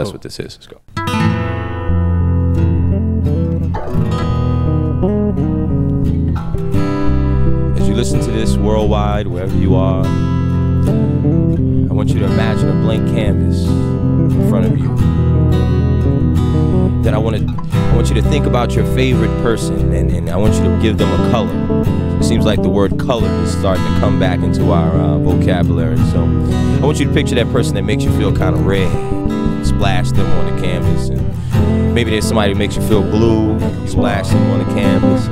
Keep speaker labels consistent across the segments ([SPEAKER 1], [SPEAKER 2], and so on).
[SPEAKER 1] that's what this is. Let's go. As you listen to this worldwide, wherever you are, I want you to imagine a blank canvas in front of you. Then I want you to think about your favorite person, and I want you to give them a color. It seems like the word color is starting to come back into our vocabulary. So I want you to picture that person that makes you feel kind of red. Splash them on the canvas. And maybe there's somebody who makes you feel blue. Splash them on the canvas.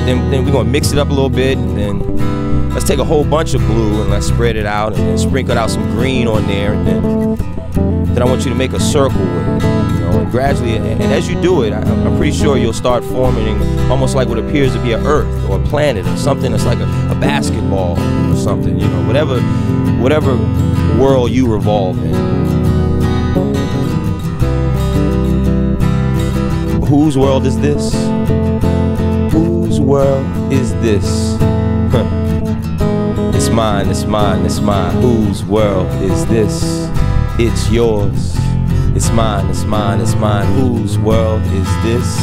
[SPEAKER 1] Then we're going to mix it up a little bit. And then let's take a whole bunch of blue and let's spread it out. And then sprinkle out some green on there. And then I want you to make a circle with it. And gradually, and as you do it, I'm pretty sure you'll start forming almost like what appears to be an earth or a planet or something that's like a basketball or something, whatever world you revolve in. Whose world is this? Whose world is this? It's mine, it's mine, it's mine. Whose world is this? It's yours. It's mine, it's mine, it's mine. Whose world is this?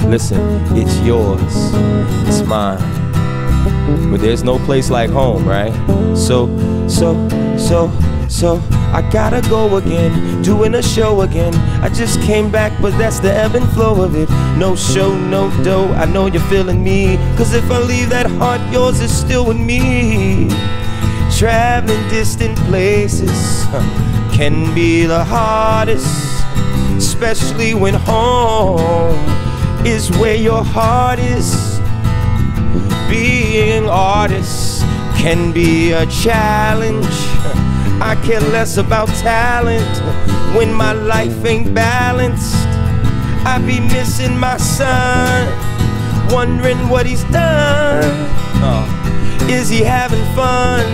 [SPEAKER 1] Listen, it's yours, it's mine. But there's no place like home, right? So, I gotta go again, doing a show again. I just came back, but that's the ebb and flow of it. No show, no dough, I know you're feeling me. Cause if I leave that heart, yours is still with me. Traveling distant places can be the hardest, especially when home is where your heart is. Being artists can be a challenge. I care less about talent when my life ain't balanced. I be missing my son, wondering what he's done. Is he having fun?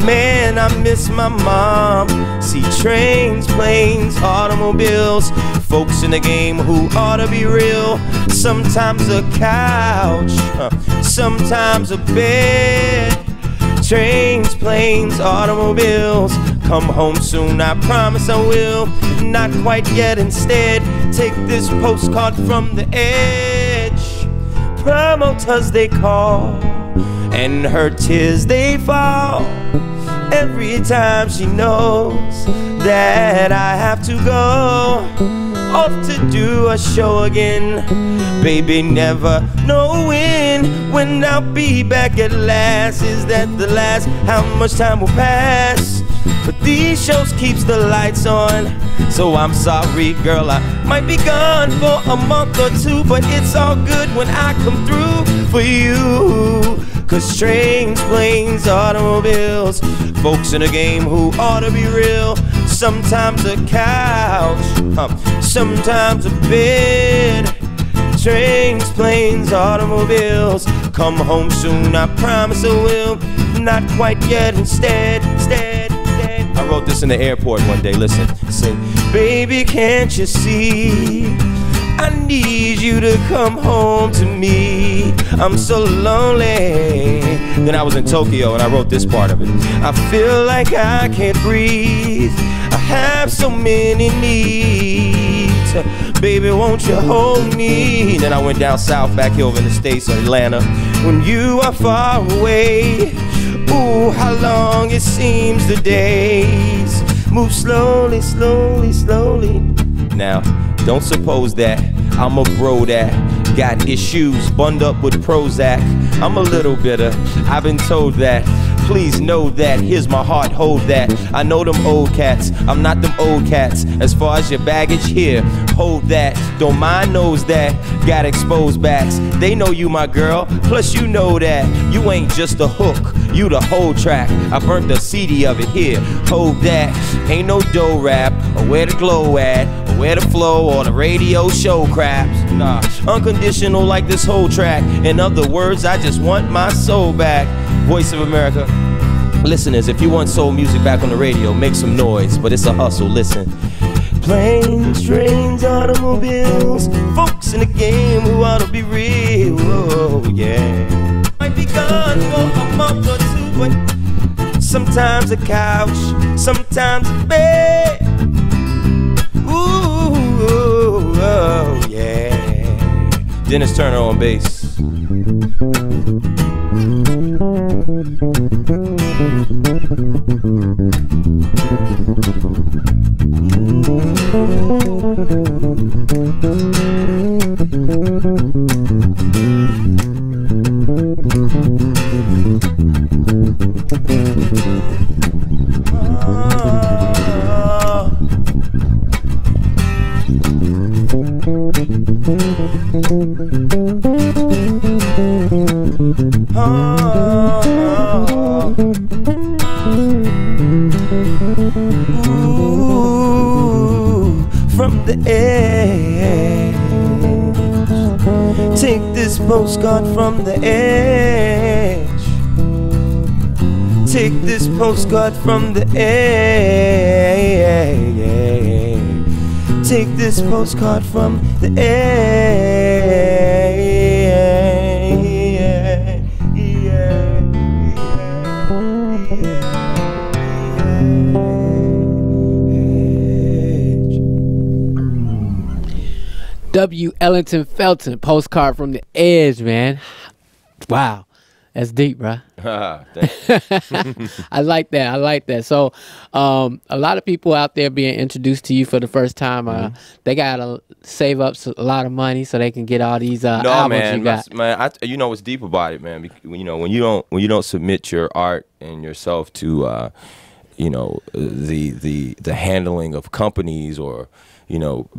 [SPEAKER 1] Man, I miss my mom. See trains, planes, automobiles, folks in the game who ought to be real. Sometimes a couch, sometimes a bed. Trains, planes, automobiles. Come home soon, I promise I will. Not quite yet, instead take this postcard from the edge. Promoters they call, and her tears they fall every time she knows that I have to go off to do a show again. Baby, never knowing when I'll be back at last. Is that the last? How much time will pass? But these shows keeps the lights on. So I'm sorry, girl, I might be gone for a month or two, but it's all good when I come through for you. Cause trains, planes, automobiles, folks in the game who ought to be real. Sometimes a couch, sometimes a bed. Trains, planes, automobiles. Come home soon, I promise I will. Not quite yet, instead. I wrote this in the airport one day, listen. Say, baby, can't you see? I need you to come home to me. I'm so lonely. Then I was in Tokyo and I wrote this part of it. I feel like I can't breathe. I have so many needs. Baby, won't you hold me? Then I went down south, back here over in the States, Atlanta. When you are far away, ooh, how long it seems the days move slowly, slowly, slowly. Now, don't suppose that I'm a bro that got issues, bunned up with Prozac. I'm a little bitter, I've been told that. Please know that, here's my heart, hold that. I know them old cats, I'm not them old cats. As far as your baggage here, hold that. Don't mind those that got exposed backs. They know you my girl, plus you know that you ain't just a hook, you the whole track. I burnt the CD of it here, hold that. Ain't no dough rap, or where the glow at, or where the flow, or the radio show craps. Nah, unconditional like this whole track. In other words, I just want my soul back. Voice of America. Listeners, if you want soul music back on the radio, make some noise, but it's a hustle, listen. Planes, trains, automobiles, folks in the game who ought to be real, oh yeah. Might be gone for a month or two, but sometimes a couch, sometimes a bed. Ooh, oh, yeah. Dennis Turner on bass. From the edge, take this postcard from the edge. Take this postcard from the edge. Take this postcard from the edge.
[SPEAKER 2] W. Ellington Felton, postcard from the edge, man. Wow, that's deep, bruh. I like that. I like that. So, a lot of people out there being introduced to you for the first time, they gotta save up a lot of money so they can get all these albums you got.
[SPEAKER 1] Man, you know what's deep about it, man. You know, when you don't submit your art and yourself to, you know, the handling of companies or, you know,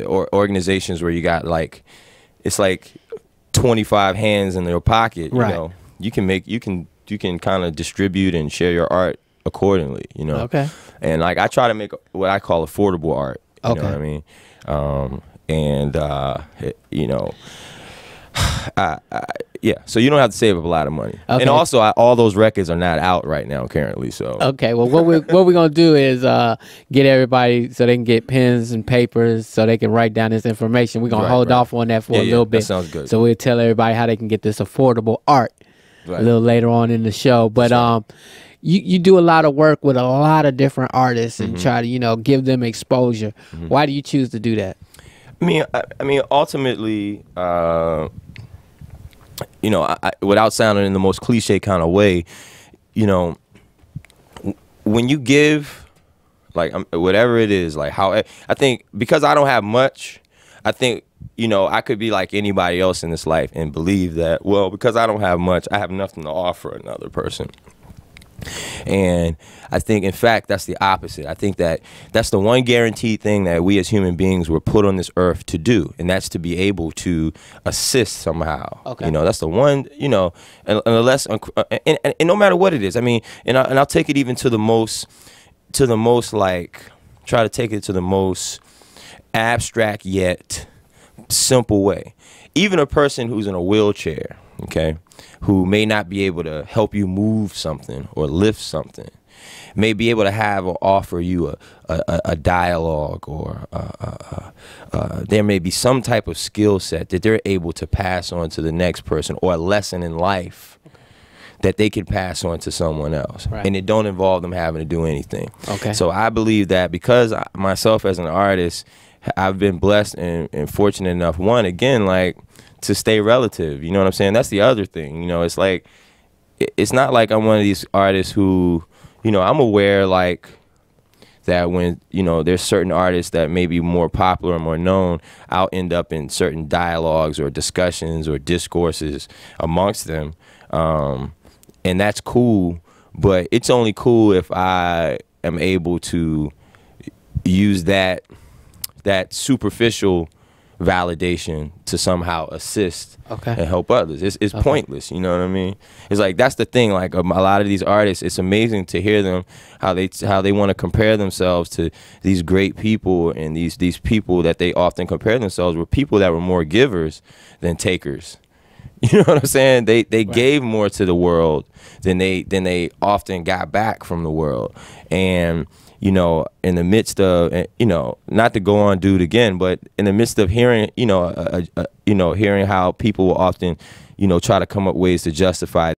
[SPEAKER 1] or organizations where you got like, it's like 25 hands in their pocket.
[SPEAKER 2] Right.
[SPEAKER 1] You know, you can kind of distribute and share your art accordingly. You know.
[SPEAKER 2] Okay.
[SPEAKER 1] And like I try to make what I call affordable art. You
[SPEAKER 2] Okay.
[SPEAKER 1] know what I mean? You know. Yeah, so you don't have to save up a lot of money. Okay. And also, all those records are not out right now currently. So
[SPEAKER 2] okay, well, what we're gonna do is get everybody so they can get pens and papers so they can write down this information. We're gonna hold off on that for a little bit.
[SPEAKER 1] That sounds good.
[SPEAKER 2] So we'll tell everybody how they can get this affordable art a little later on in the show. But you do a lot of work with a lot of different artists and try to give them exposure. Why do you choose to do that?
[SPEAKER 1] I mean, ultimately. You know, without sounding in the most cliche kind of way, you know, when you give, like, whatever it is, like how, I think because I don't have much, I think, you know, I could be like anybody else in this life and believe that, well, because I don't have much, I have nothing to offer another person. And I think, in fact, that's the opposite. I think that that's the one guaranteed thing that we as human beings were put on this earth to do, and that's to be able to assist somehow. Okay. You know, that's the one, you know, and no matter what it is. I mean, and I'll take it even to the most like, try to take it to the most abstract yet simple way. Even a person who's in a wheelchair, okay, who may not be able to help you move something or lift something, may be able to have or offer you a dialogue, or there may be some type of skill set that they're able to pass on to the next person, or a lesson in life that they can pass on to someone else. Right. And it don't involve them having to do anything. Okay. So I believe that because myself as an artist, I've been blessed and fortunate enough, one, again, like, to stay relative, you know what I'm saying? That's the other thing, you know. It's like, it's not like I'm one of these artists who, you know, I'm aware, like, that when, you know, there's certain artists that may be more popular or more known, I'll end up in certain dialogues or discussions or discourses amongst them, and that's cool, but it's only cool if I am able to use that superficial validation to somehow assist and help others. It's pointless, you know what I mean? It's like, that's the thing, like, a lot of these artists, it's amazing to hear them, how they want to compare themselves to these great people, and these people that they often compare themselves with, people that were more givers than takers. You know what I'm saying? They gave more to the world than they often got back from the world. And you know, in the midst of, you know, not to go on do it again, but in the midst of hearing, you know, hearing how people will often, you know, try to come up ways to justify